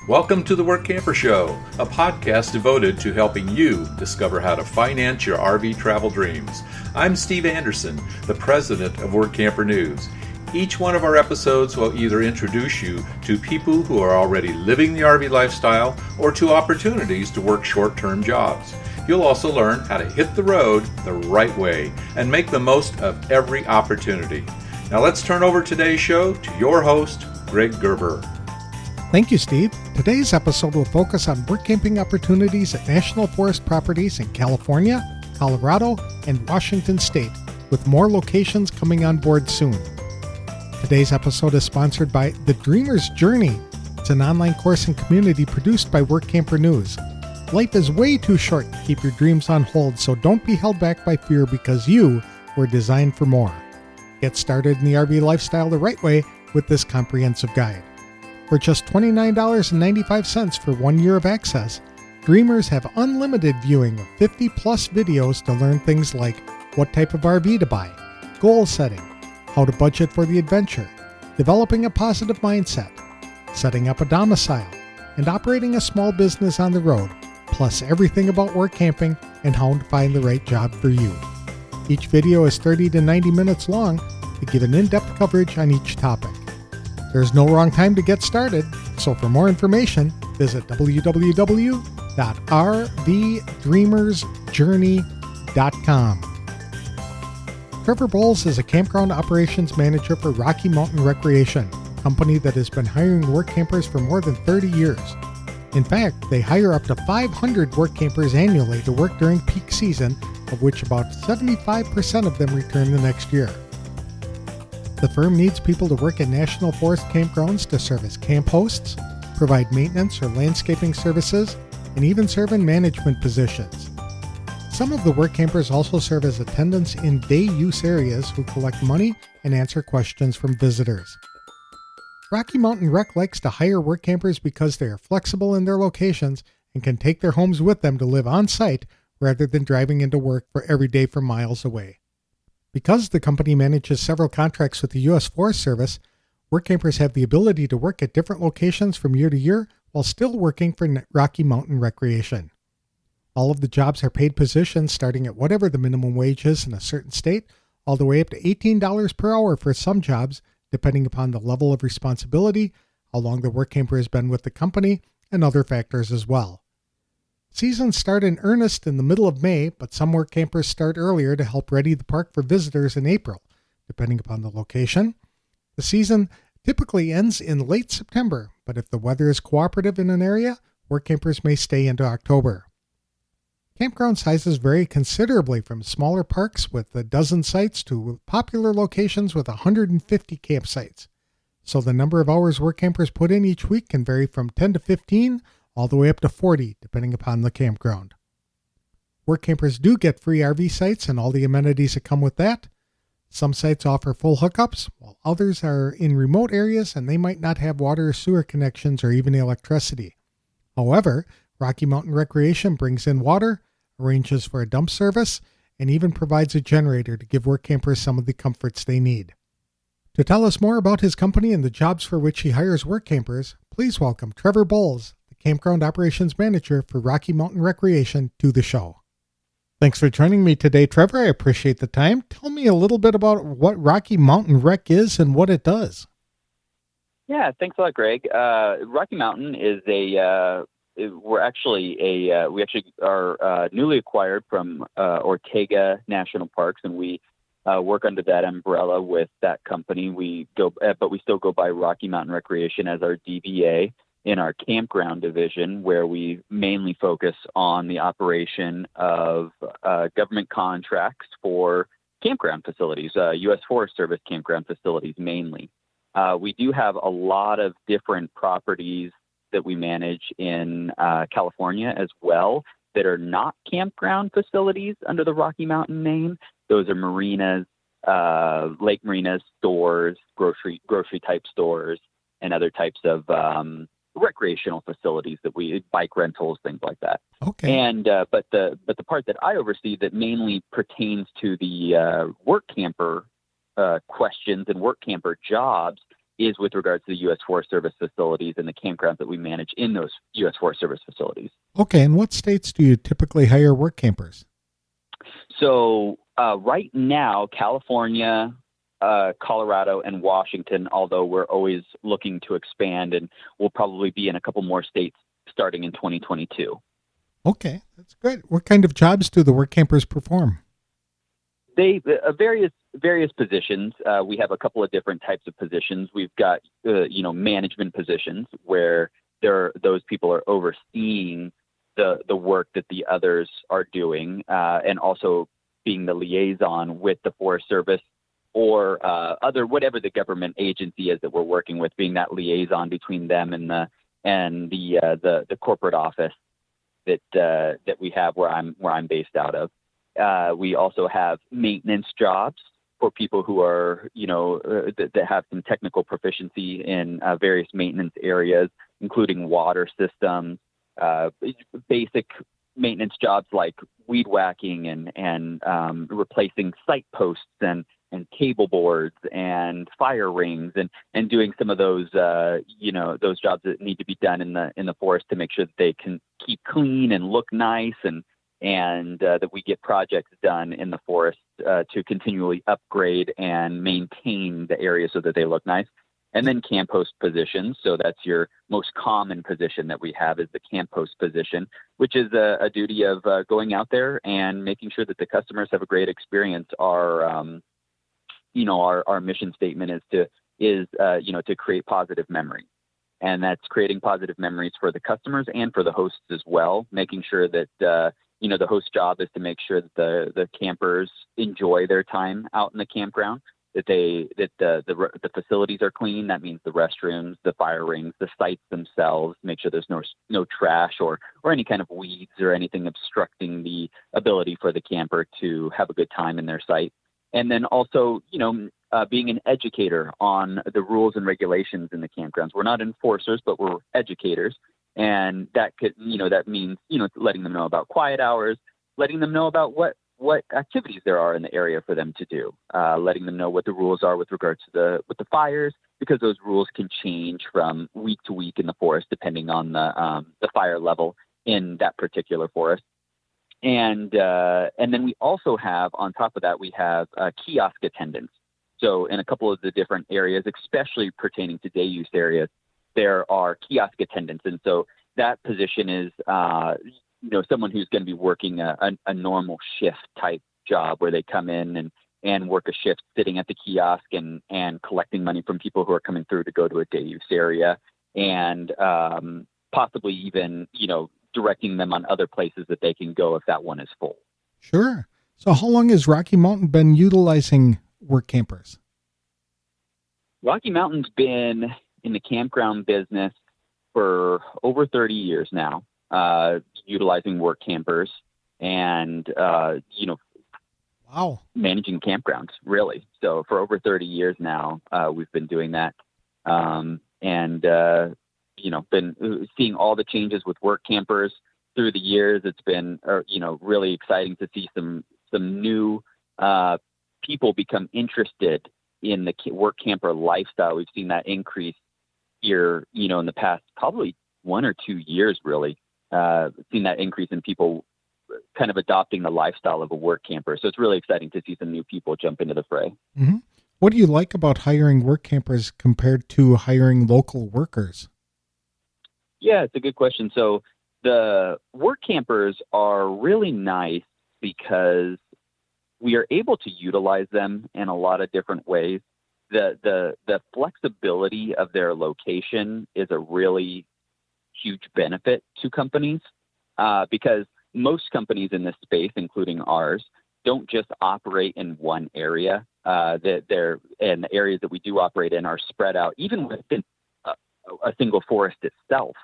Welcome to the Workamper Show, a podcast devoted to helping you discover how to finance your RV travel dreams. I'm Steve Anderson, the president of Workamper News. Each one of our episodes will either introduce you to people who are already living the RV lifestyle or to opportunities to work short-term jobs. You'll also learn how to hit the road the right way and make the most of every opportunity. Now let's turn over today's show to your host, Greg Gerber. Thank you, Steve. Today's episode will focus on work camping opportunities at national forest properties in California, Colorado, and Washington State, with more locations coming on board soon. Today's episode is sponsored by The Dreamer's Journey. It's an online course and community produced by Workamper News. Life is way too short to keep your dreams on hold, so don't be held back by fear because you were designed for more. Get started in the RV lifestyle the right way with this comprehensive guide. For just $29.95 for 1 year of access, Dreamers have unlimited viewing of 50-plus videos to learn things like what type of RV to buy, goal setting, how to budget for the adventure, developing a positive mindset, setting up a domicile, and operating a small business on the road, plus everything about work camping and how to find the right job for you. Each video is 30 to 90 minutes long to give an in-depth coverage on each topic. There's no wrong time to get started, so for more information, visit www.rvdreamersjourney.com. Trevor Bolls is a campground operations manager for Rocky Mountain Recreation, a company that has been hiring work campers for more than 30 years. In fact, they hire up to 500 work campers annually to work during peak season, of which about 75% of them return the next year. The firm needs people to work at national forest campgrounds to serve as camp hosts, provide maintenance or landscaping services, and even serve in management positions. Some of the work campers also serve as attendants in day-use areas who collect money and answer questions from visitors. Rocky Mountain Rec likes to hire work campers because they are flexible in their locations and can take their homes with them to live on-site rather than driving into work for every day from miles away. Because the company manages several contracts with the U.S. Forest Service, work campers have the ability to work at different locations from year to year while still working for Rocky Mountain Recreation. All of the jobs are paid positions starting at whatever the minimum wage is in a certain state, all the way up to $18 per hour for some jobs, depending upon the level of responsibility, how long the work camper has been with the company, and other factors as well. Seasons start in earnest in the middle of May, but some work campers start earlier to help ready the park for visitors in April, depending upon the location. The season typically ends in late September, but if the weather is cooperative in an area, work campers may stay into October. Campground sizes vary considerably from smaller parks with a dozen sites to popular locations with 150 campsites. So the number of hours work campers put in each week can vary from 10 to 15 all the way up to 40, depending upon the campground. Work campers do get free RV sites and all the amenities that come with that. Some sites offer full hookups, while others are in remote areas and they might not have water or sewer connections or even electricity. However, Rocky Mountain Recreation brings in water, arranges for a dump service, and even provides a generator to give work campers some of the comforts they need. To tell us more about his company and the jobs for which he hires work campers, please welcome Trevor Bolls, Campground Operations Manager for Rocky Mountain Recreation, to the show. Thanks for joining me today, Trevor. I appreciate the time. Tell me a little bit about what Rocky Mountain Rec is and what it does. Yeah, thanks a lot, Greg. Rocky Mountain is we actually are newly acquired from Ortega National Parks, and we work under that umbrella with that company. But we still go by Rocky Mountain Recreation as our DBA in our campground division, where we mainly focus on the operation of government contracts for campground facilities, U.S. Forest Service campground facilities mainly. We do have a lot of different properties that we manage in California as well that are not campground facilities under the Rocky Mountain name. Those are marinas, lake marinas, stores, grocery type stores, and other types of recreational facilities that we bike rentals, things like that. Okay. And but the part that I oversee that mainly pertains to the work camper questions and work camper jobs is with regards to the U.S. Forest Service facilities and the campgrounds that we manage in those U.S. Forest Service facilities. Okay, in what states do you typically hire work campers? So right now, California, Colorado, and Washington, although we're always looking to expand, and we'll probably be in a couple more states starting in 2022. Okay, that's good. What kind of jobs do the work campers perform? They various positions. We have a couple of different types of positions. We've got management positions where those people are overseeing the work that the others are doing, and also being the liaison with the Forest Service or whatever the government agency is that we're working with, being that liaison between them and the corporate office that we have where I'm based out of. We also have maintenance jobs for people who are, that have some technical proficiency in various maintenance areas, including water systems, basic maintenance jobs like weed whacking and replacing site posts and cable boards and fire rings and doing some of those those jobs that need to be done in the forest to make sure that they can keep clean and look nice and that we get projects done in the forest to continually upgrade and maintain the area so that they look nice. And then camp host positions. So that's your most common position that we have, is the camp host position, which is a duty of going out there and making sure that the customers have a great experience. Our mission statement is to create positive memories. And that's creating positive memories for the customers and for the hosts as well, making sure that the host job is to make sure that the campers enjoy their time out in the campground, that the facilities are clean. That means the restrooms, the fire rings, the sites themselves, make sure there's no trash or any kind of weeds or anything obstructing the ability for the camper to have a good time in their site. And then also, being an educator on the rules and regulations in the campgrounds. We're not enforcers, but we're educators. And that means, letting them know about quiet hours, letting them know about what activities there are in the area for them to do, letting them know what the rules are with regards to the fires, because those rules can change from week to week in the forest, depending on the fire level in that particular forest. And then we also have, on top of that, we have kiosk attendants. So in a couple of the different areas, especially pertaining to day use areas, there are kiosk attendants. And so that position is, someone who's going to be working a normal shift type job where they come in and work a shift sitting at the kiosk and collecting money from people who are coming through to go to a day use area, and possibly even, directing them on other places that they can go if that one is full. Sure. So how long has Rocky Mountain been utilizing work campers? Rocky Mountain's been in the campground business for over 30 years now, utilizing work campers and, wow, managing campgrounds, really. So for over 30 years now, we've been doing that. Been seeing all the changes with work campers through the years. It's been, really exciting to see some new people become interested in the work camper lifestyle. We've seen that increase here, in the past probably 1 or 2 years, really. Seen that increase in people kind of adopting the lifestyle of a work camper. So it's really exciting to see some new people jump into the fray. Mm-hmm. What do you like about hiring work campers compared to hiring local workers? Yeah, it's a good question. So the work campers are really nice because we are able to utilize them in a lot of different ways. The flexibility of their location is a really huge benefit to companies, because most companies in this space, including ours, don't just operate in one area. And the areas that we do operate in are spread out, even within a single forest itself.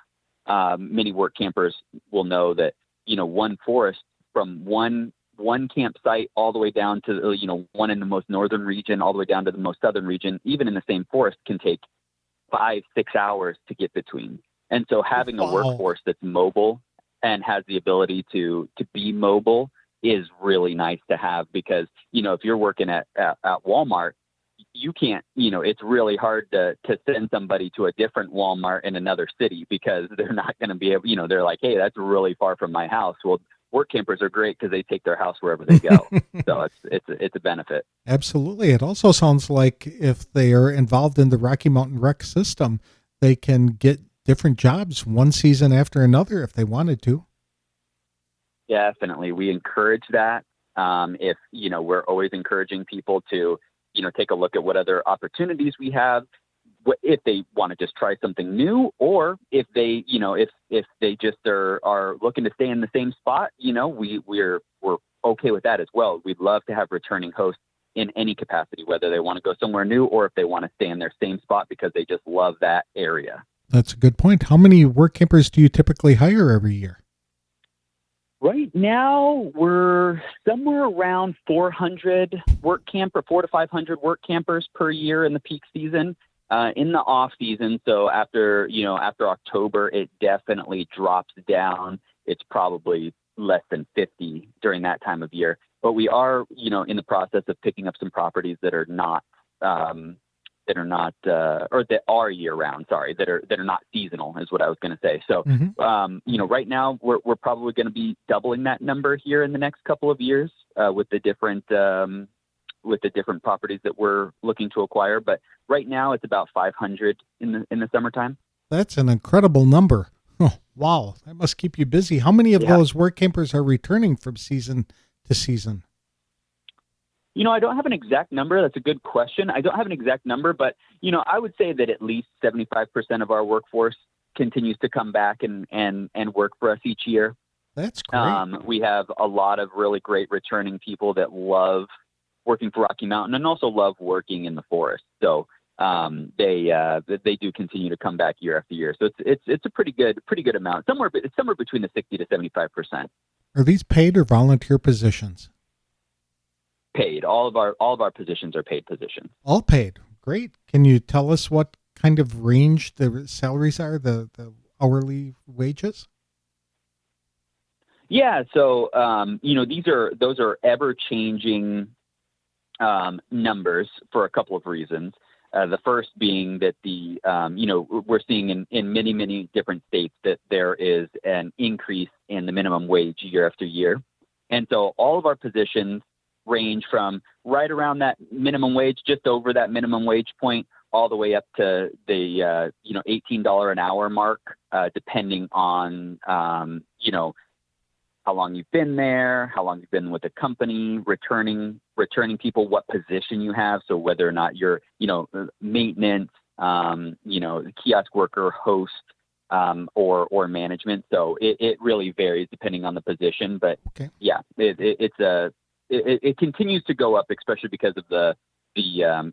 Many work campers will know that, one forest from one campsite all the way down to, one in the most northern region, all the way down to the most southern region, even in the same forest, can take 5-6 hours to get between. And so having a workforce that's mobile and has the ability to be mobile is really nice to have, because, if you're working at Walmart you can't, it's really hard to send somebody to a different Walmart in another city because they're not going to be able, they're like, hey, that's really far from my house. Well, work campers are great because they take their house wherever they go. So it's a benefit. Absolutely. It also sounds like if they are involved in the Rocky Mountain Rec system, they can get different jobs one season after another if they wanted to. Definitely. We encourage that. If, we're always encouraging people to, take a look at what other opportunities we have, if they want to just try something new, or if they, if they just are looking to stay in the same spot, we're okay with that as well. We'd love to have returning hosts in any capacity, whether they want to go somewhere new or if they want to stay in their same spot because they just love that area. That's a good point. How many work campers do you typically hire every year? Right now, we're somewhere around 400 400 to 500 work campers per year in the peak season. In the off season, so after October, it definitely drops down. It's probably less than 50 during that time of year. But we are, in the process of picking up some properties that are not or that are year round. Sorry, that are not seasonal is what I was going to say. So, right now we're probably going to be doubling that number here in the next couple of years with the different properties that we're looking to acquire. But right now it's about 500 in the summertime. That's an incredible number. Oh, wow. That must keep you busy. How many of those work campers are returning from season to season? I don't have an exact number. That's a good question. I don't have an exact number, but, I would say that at least 75% of our workforce continues to come back and work for us each year. That's great. We have a lot of really great returning people that love working for Rocky Mountain and also love working in the forest. So they do continue to come back year after year. So it's a pretty good amount. It's somewhere between the 60 to 75%. Are these paid or volunteer positions? Paid. All of our positions are paid positions. All paid. Great. Can you tell us what kind of range the salaries are, the hourly wages? Yeah. So, those are ever changing numbers for a couple of reasons. The first being that we're seeing in many, many different states that there is an increase in the minimum wage year after year. And so all of our positions range from right around that minimum wage, just over that minimum wage point, all the way up to the, $18 an hour mark, depending on, how long you've been there, how long you've been with the company, returning people, what position you have. So whether or not you're, maintenance, kiosk worker, host, or management. So it really varies depending on the position, but okay. Yeah, it continues to go up, especially because of the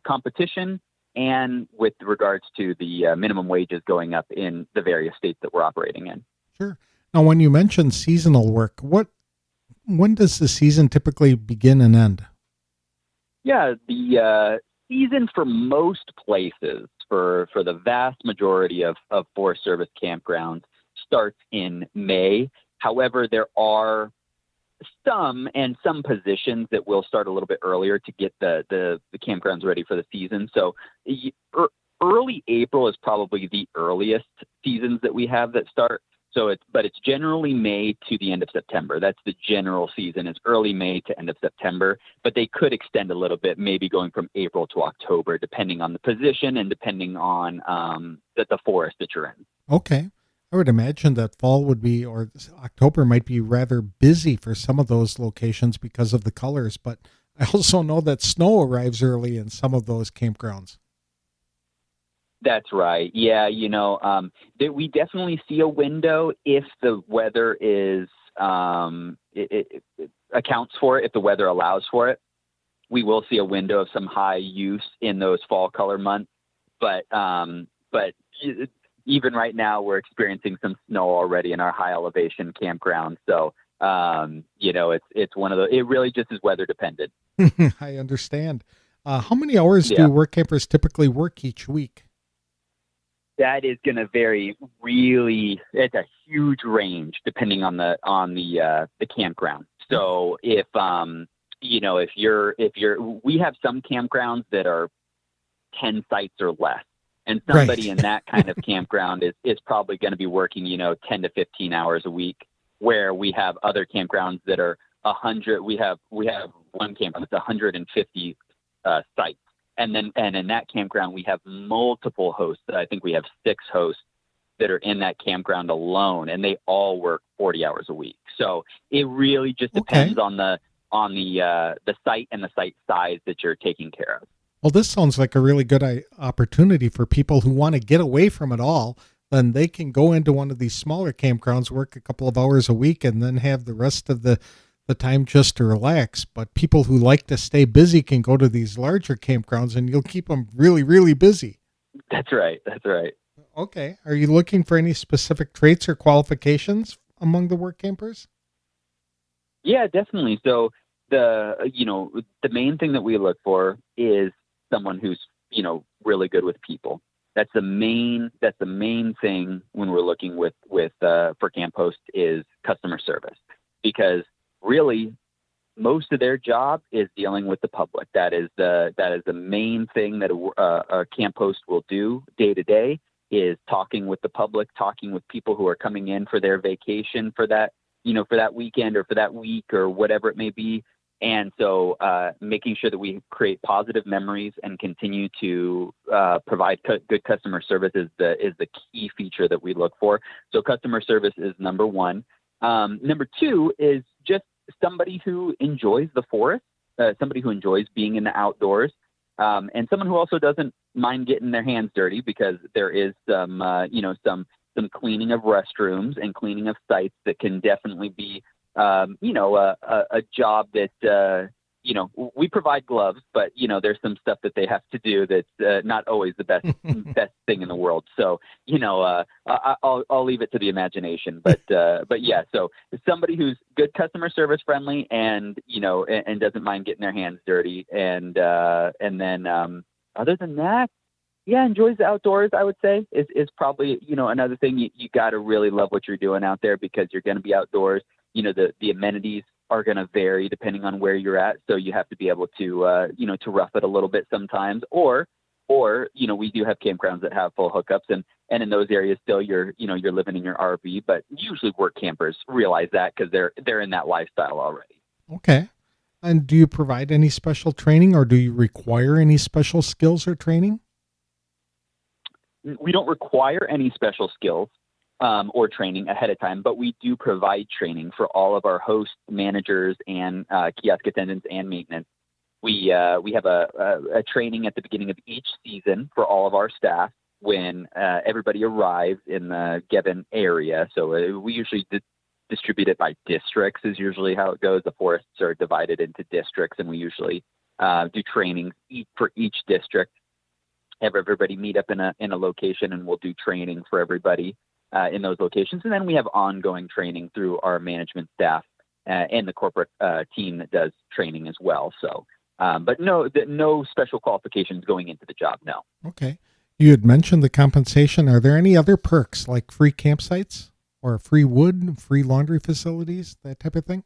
competition and with regards to the minimum wages going up in the various states that we're operating in. Sure. Now, when you mentioned seasonal work, when does the season typically begin and end? Yeah, the season for most places, for the vast majority of Forest Service campgrounds, starts in May. However, there are some positions that will start a little bit earlier to get the campgrounds ready for the season. So early April is probably the earliest seasons that we have that start. But it's generally May to the end of September. That's the general season, is early May to end of September. But they could extend a little bit, maybe going from April to October, depending on the position and depending on the forest that you're in. Okay. I would imagine that fall would be, or October might be rather busy for some of those locations because of the colors. But I also know that snow arrives early in some of those campgrounds. That's right. Yeah, that we definitely see a window if the weather is it accounts for it. If the weather allows for it, we will see a window of some high use in those fall color months. But even right now, we're experiencing some snow already in our high elevation campground. So it's one of the. It really just is weather dependent. I understand. How many hours do work campers typically work each week? That is going to vary really. It's a huge range depending on the campground. So if we have some campgrounds that are 10 sites or less. And Right. somebody in that kind of campground is probably going to be working, 10 to 15 hours a week, where we have other campgrounds that are 100. We have one campground that's 150 sites. And in that campground, we have multiple hosts. I think we have 6 hosts that are in that campground alone, and they all work 40 hours a week. So it really just depends on the site and the site size that you're taking care of. Well, this sounds like a really good opportunity for people who want to get away from it all. Then they can go into one of these smaller campgrounds, work a couple of hours a week, and then have the rest of the time just to relax. But people who like to stay busy can go to these larger campgrounds, and you'll keep them really, really busy. That's right. That's right. Okay. Are you looking for any specific traits or qualifications among the work campers? Yeah, definitely. So the main thing that we look for is someone who's, really good with people. That's the main thing when we're looking for camp hosts is customer service, because really most of their job is dealing with the public. That is the main thing that a camp host will do day to day, is talking with the public, talking with people who are coming in for their vacation for that weekend or for that week or whatever it may be. And so making sure that we create positive memories and continue to provide good customer service is the key feature that we look for. So customer service is number one. Number two is just somebody who enjoys the forest, somebody who enjoys being in the outdoors, and someone who also doesn't mind getting their hands dirty, because there is some cleaning of restrooms and cleaning of sites that can definitely be a job that, we provide gloves, but, there's some stuff that they have to do that's not always the best thing in the world. So, I'll leave it to the imagination, but yeah, so somebody who's good customer service friendly and, and doesn't mind getting their hands dirty. And then other than that, yeah, enjoys the outdoors, I would say, is probably, another thing. You got to really love what you're doing out there, because you're going to be outdoors. The amenities are going to vary depending on where you're at. So you have to be able to, to rough it a little bit sometimes, or, we do have campgrounds that have full hookups, and in those areas still you're living in your RV, but usually work campers realize that because they're in that lifestyle already. Okay. And do you provide any special training, or do you require any special skills or training? We don't require any special skills or training ahead of time, but we do provide training for all of our hosts, managers, and kiosk attendants and maintenance. We have a training at the beginning of each season for all of our staff when everybody arrives in the given area. So we usually distribute it by districts is usually how it goes. The forests are divided into districts, and we usually do trainings for each district. Have everybody meet up in a location, and we'll do training for everybody in those locations. And then we have ongoing training through our management staff and the corporate team that does training as well. So, but no special qualifications going into the job. No. Okay. You had mentioned the compensation. Are there any other perks like free campsites or free wood, free laundry facilities, that type of thing?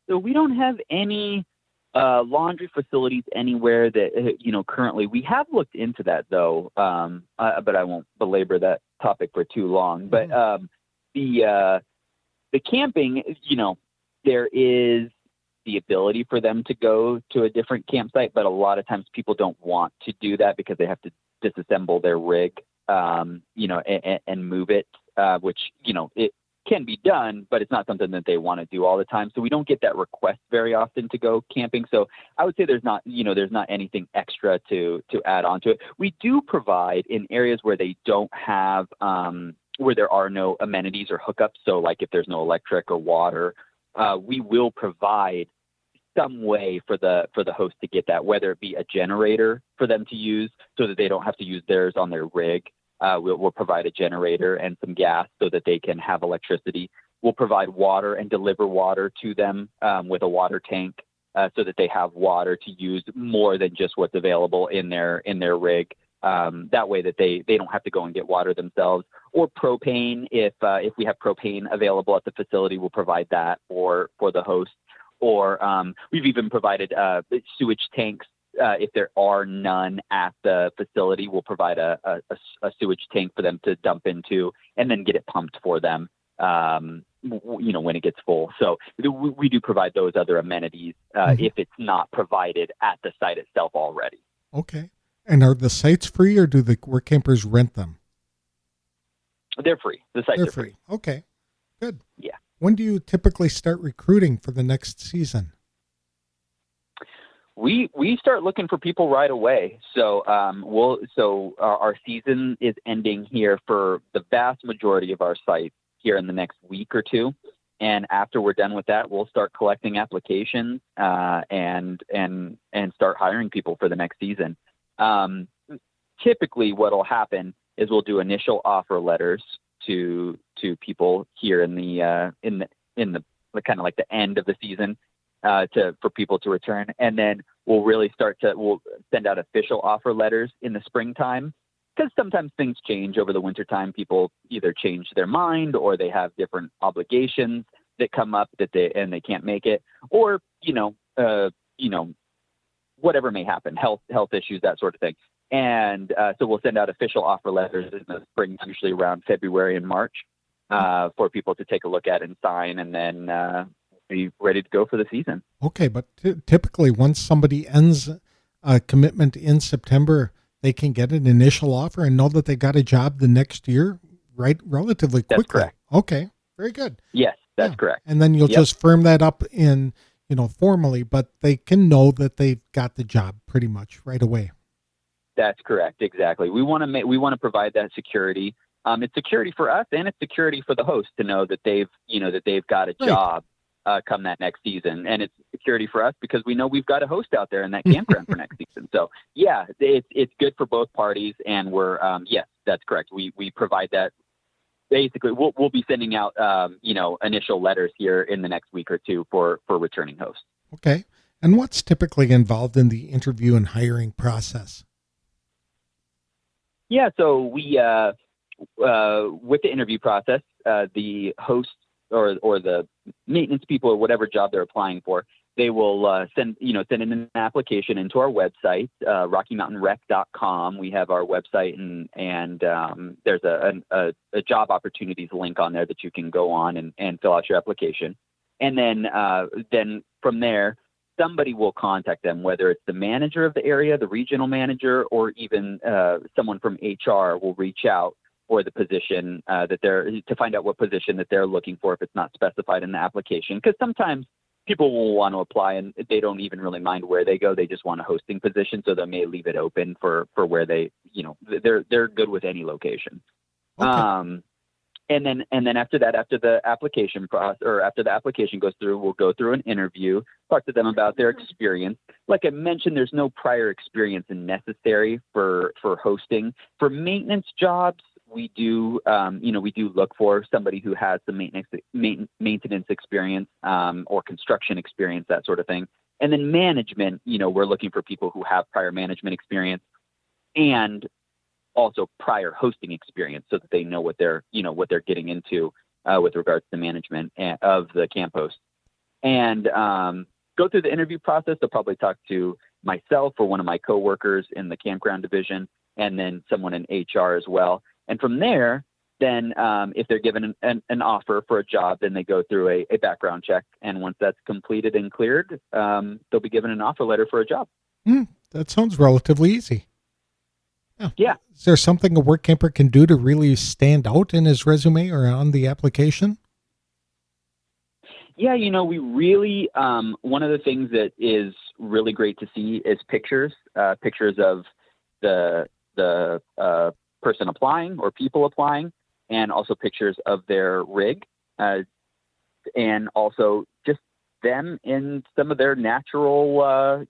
So we don't have any laundry facilities anywhere that, currently. We have looked into that though, but I won't belabor that topic for too long. But the camping, there is the ability for them to go to a different campsite, but a lot of times people don't want to do that because they have to disassemble their rig, and move it, which, it can be done, but it's not something that they want to do all the time. So we don't get that request very often to go camping. So I would say there's not anything extra to add on to it. We do provide in areas where they don't have, where there are no amenities or hookups. So like if there's no electric or water, we will provide some way for the host to get that, whether it be a generator for them to use so that they don't have to use theirs on their rig. We'll provide a generator and some gas so that they can have electricity. We'll provide water and deliver water to them with a water tank so that they have water to use more than just what's available in their rig. That way that they don't have to go and get water themselves. Or propane, if we have propane available at the facility, we'll provide that for the host. Or we've even provided sewage tanks if there are none at the facility, we'll provide a sewage tank for them to dump into and then get it pumped for them, when it gets full. So we do provide those other amenities if it's not provided at the site itself already. Okay. And are the sites free, or do the work campers rent them? They're free. The sites They're are free. Okay, good. Yeah. When do you typically start recruiting for the next season? We start looking for people right away. So our season is ending here for the vast majority of our sites here in the next week or two. And after we're done with that, we'll start collecting applications and start hiring people for the next season. Typically what'll happen is we'll do initial offer letters to people here in the kind of like the end of the season for people to return. And then we'll send out official offer letters in the springtime, because sometimes things change over the wintertime. People either change their mind or they have different obligations that come up that they can't make it, or, whatever may happen, health issues, that sort of thing. And so we'll send out official offer letters in the spring, usually around February and March, for people to take a look at and sign, and then be ready to go for the season. Okay, but typically once somebody ends a commitment in September, they can get an initial offer and know that they got a job the next year, right? Relatively quickly. That's correct. Okay, very good. Yes, that's correct. And then you'll just firm that up in, formally, but they can know that they've got the job pretty much right away. That's correct. Exactly. We want to provide that security. It's security for us, and it's security for the host to know that they've got a job come that next season. And it's security for us because we know we've got a host out there in that campground for next season. So yeah, it's good for both parties. And we're, yes, that's correct. We provide that. Basically, we'll be sending out, initial letters here in the next week or two for returning hosts. Okay. And what's typically involved in the interview and hiring process? Yeah. So we, with the interview process, the host or the maintenance people or whatever job they're applying for, they will send in an application into our website, RockyMountainRec.com. We have our website, and there's a job opportunities link on there that you can go on and fill out your application. And then from there, somebody will contact them, whether it's the manager of the area, the regional manager, or even someone from HR will reach out for the position to find out what position that they're looking for if it's not specified in the application. Because sometimes people will want to apply and they don't even really mind where they go. They just want a hosting position, so they may leave it open for where they, they're good with any location. Okay. And then after that, after the application process, or after the application goes through, we'll go through an interview, talk to them about their experience. Like I mentioned, there's no prior experience necessary for hosting. For maintenance jobs, we do look for somebody who has some maintenance experience, or construction experience, that sort of thing. And then management, we're looking for people who have prior management experience and also prior hosting experience, so that they know what they're getting into with regards to management of the camp host. And go through the interview process. They'll probably talk to myself or one of my coworkers in the campground division, and then someone in HR as well. And from there, then if they're given an offer for a job, then they go through a background check. And once that's completed and cleared, they'll be given an offer letter for a job. That sounds relatively easy. Yeah. Is there something a work camper can do to really stand out in his resume or on the application? Yeah, we really, one of the things that is really great to see is pictures of the person applying or people applying, and also pictures of their rig, and also just them in some of their natural,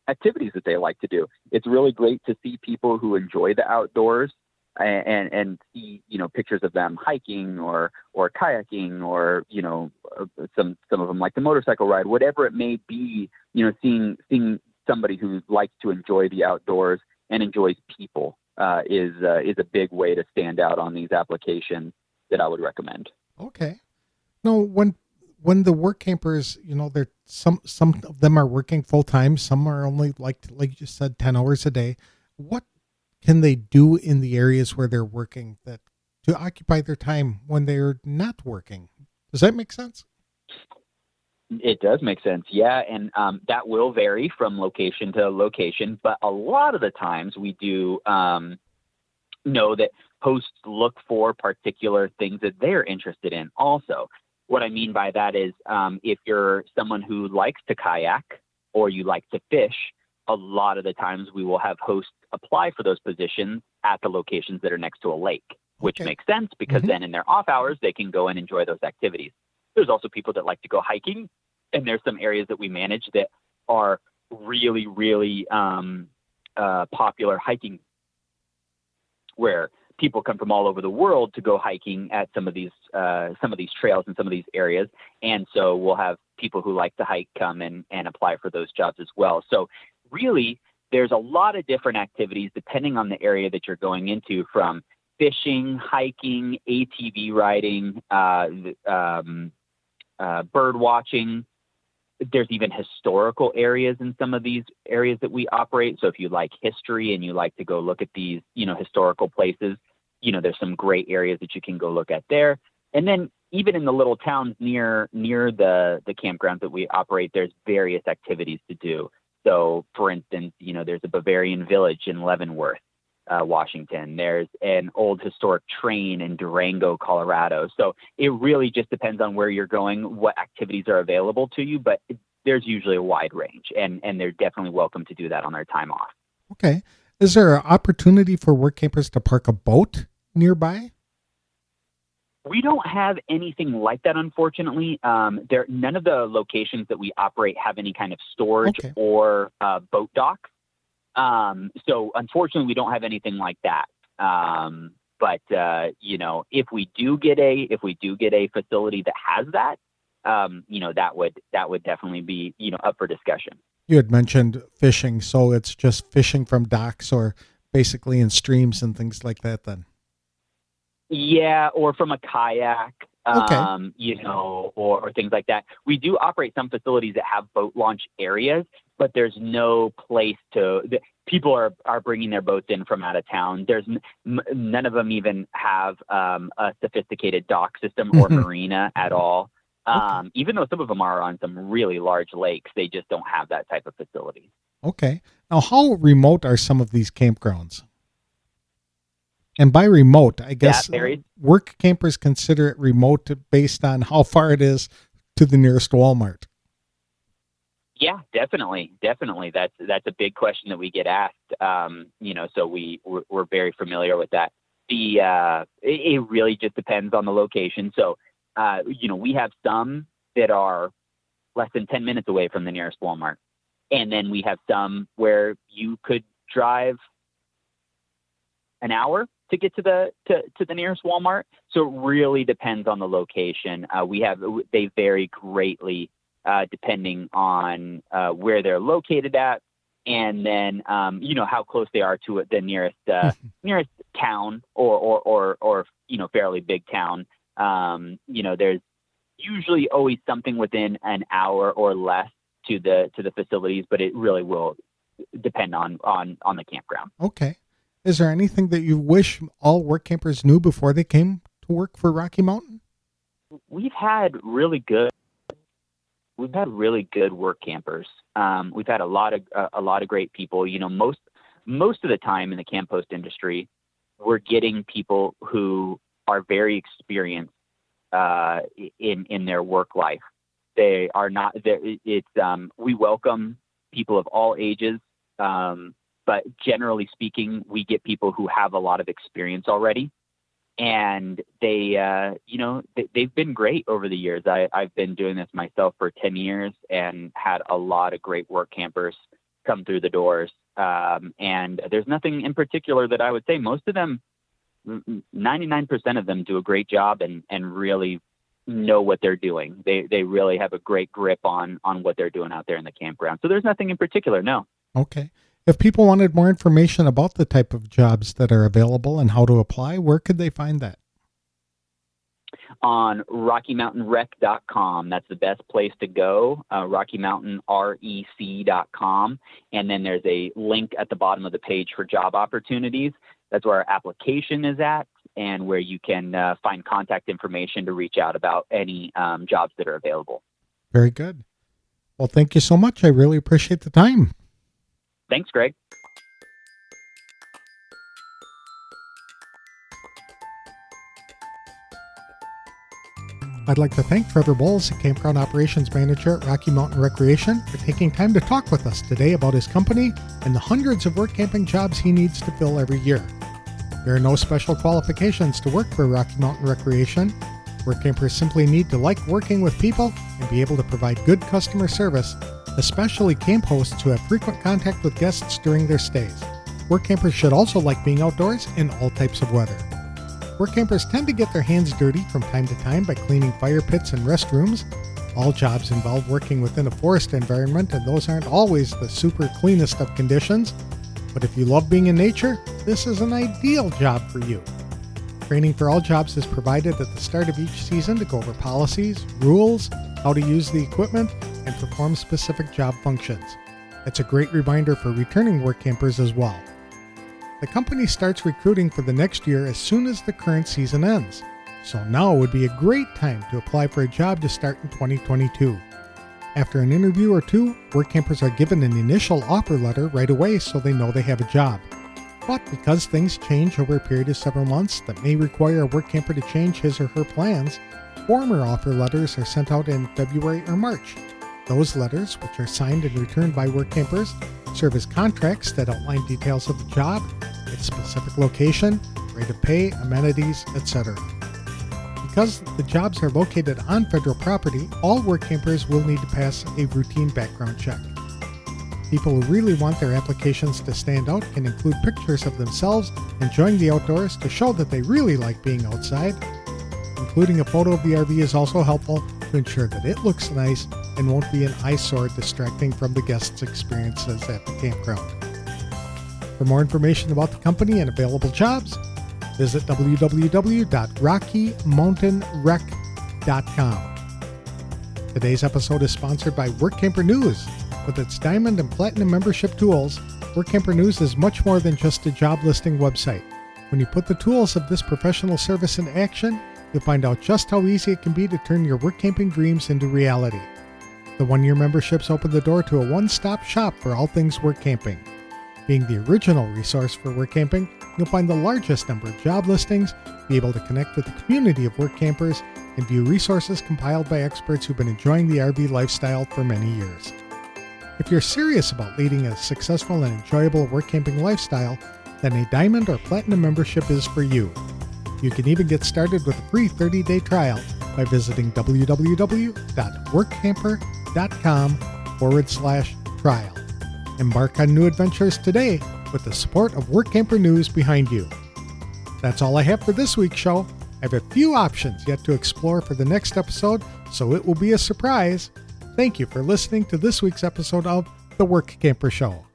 activities that they like to do. It's really great to see people who enjoy the outdoors and see, pictures of them hiking or kayaking, or, some of them like the motorcycle ride, whatever it may be, seeing somebody who likes to enjoy the outdoors and enjoys people is a big way to stand out on these applications that I would recommend. Okay. Now, when when the work campers, they're some of them are working full time, some are only like you just said, 10 hours a day. What can they do in the areas where they're working that to occupy their time when they're not working? Does that make sense? It does make sense. Yeah. And that will vary from location to location. But a lot of the times we do know that hosts look for particular things that they're interested in also. What I mean by that is if you're someone who likes to kayak or you like to fish, a lot of the times we will have hosts apply for those positions at the locations that are next to a lake, which makes sense because then in their off hours, they can go and enjoy those activities. There's also people that like to go hiking, and there's some areas that we manage that are really, really popular hiking, where people come from all over the world to go hiking at some of these trails and some of these areas. And so we'll have people who like to hike come and apply for those jobs as well. So really, there's a lot of different activities depending on the area that you're going into, from fishing, hiking, ATV riding, bird watching. There's even historical areas in some of these areas that we operate. So if you like history and you like to go look at these, historical places, there's some great areas that you can go look at there. And then even in the little towns near the campgrounds that we operate, there's various activities to do. So for instance, there's a Bavarian village in Leavenworth, Washington. There's an old historic train in Durango, Colorado. So it really just depends on where you're going, what activities are available to you, but there's usually a wide range, and they're definitely welcome to do that on their time off. Okay. Is there an opportunity for work campers to park a boat nearby? We don't have anything like that, unfortunately. None of the locations that we operate have any kind of storage or boat docks. So unfortunately, we don't have anything like that. But if we do get a facility that has that, that would definitely be, up for discussion. You had mentioned fishing, so it's just fishing from docks or basically in streams and things like that then? Yeah, or from a kayak, or things like that. We do operate some facilities that have boat launch areas, but there's no place people are bringing their boats in from out of town. There's none of them even have a sophisticated dock system or marina at all. Even though some of them are on some really large lakes, they just don't have that type of facility. Okay. Now, how remote are some of these campgrounds? And by remote, I guess work campers consider it remote based on how far it is to the nearest Walmart. Yeah, definitely. That's a big question that we get asked. So we're very familiar with that. It really just depends on the location. So, we have some that are less than 10 minutes away from the nearest Walmart. And then we have some where you could drive an hour to get to the nearest Walmart. So it really depends on the location. They vary greatly depending on where they're located at, and then how close they are to the nearest town or fairly big town. There's usually always something within an hour or less to the facilities, but it really will depend on the campground. Okay. Is there anything that you wish all work campers knew before they came to work for Rocky Mountain? We've had really good work campers. We've had a lot of great people. Most of the time in the camp host industry, we're getting people who are very experienced in their work life. They are not. We welcome people of all ages. But generally speaking, we get people who have a lot of experience already, and they've been great over the years. I've been doing this myself for 10 years and had a lot of great work campers come through the doors. And there's nothing in particular that I would say. Most of them, 99% of them do a great job and really know what they're doing. They really have a great grip on what they're doing out there in the campground. So there's nothing in particular, no. Okay. If people wanted more information about the type of jobs that are available and how to apply, where could they find that? on RockyMountainRec.com. That's the best place to go, RockyMountainREC.com. And then there's a link at the bottom of the page for job opportunities. That's where our application is at and where you can find contact information to reach out about any jobs that are available. Very good. Well, thank you so much. I really appreciate the time. Thanks, Greg. I'd like to thank Trevor Bolls, Campground Operations Manager at Rocky Mountain Recreation, for taking time to talk with us today about his company and the hundreds of work camping jobs he needs to fill every year. There are no special qualifications to work for Rocky Mountain Recreation. Work campers simply need to like working with people and be able to provide good customer service, especially camp hosts who have frequent contact with guests during their stays. Work campers should also like being outdoors in all types of weather. Work campers tend to get their hands dirty from time to time by cleaning fire pits and restrooms. All jobs involve working within a forest environment, and those aren't always the super cleanest of conditions. But if you love being in nature, this is an ideal job for you. Training for all jobs is provided at the start of each season to go over policies, rules, how to use the equipment, and perform specific job functions. It's a great reminder for returning work campers as well. The company starts recruiting for the next year as soon as the current season ends, so now would be a great time to apply for a job to start in 2022. After an interview or two, work campers are given an initial offer letter right away so they know they have a job. But because things change over a period of several months that may require a work camper to change his or her plans, former offer letters are sent out in February or March. Those letters, which are signed and returned by work campers, serve as contracts that outline details of the job, its specific location, rate of pay, amenities, etc. Because the jobs are located on federal property, all work campers will need to pass a routine background check. People who really want their applications to stand out can include pictures of themselves enjoying the outdoors to show that they really like being outside. Including a photo of the RV is also helpful to ensure that it looks nice and won't be an eyesore distracting from the guests' experiences at the campground. For more information about the company and available jobs, visit www.rockymountainrec.com. Today's episode is sponsored by Workamper News. With its Diamond and Platinum membership tools, Workamper News is much more than just a job listing website. When you put the tools of this professional service into action, you'll find out just how easy it can be to turn your work camping dreams into reality. The one-year memberships open the door to a one-stop shop for all things work camping. Being the original resource for work camping, you'll find the largest number of job listings, be able to connect with the community of work campers, and view resources compiled by experts who've been enjoying the RV lifestyle for many years. If you're serious about leading a successful and enjoyable work camping lifestyle, then a Diamond or Platinum membership is for you. You can even get started with a free 30-day trial by visiting www.workamper.com/trial. Embark on new adventures today with the support of Workamper News behind you. That's all I have for this week's show. I have a few options yet to explore for the next episode, so it will be a surprise. Thank you for listening to this week's episode of The Workamper Show.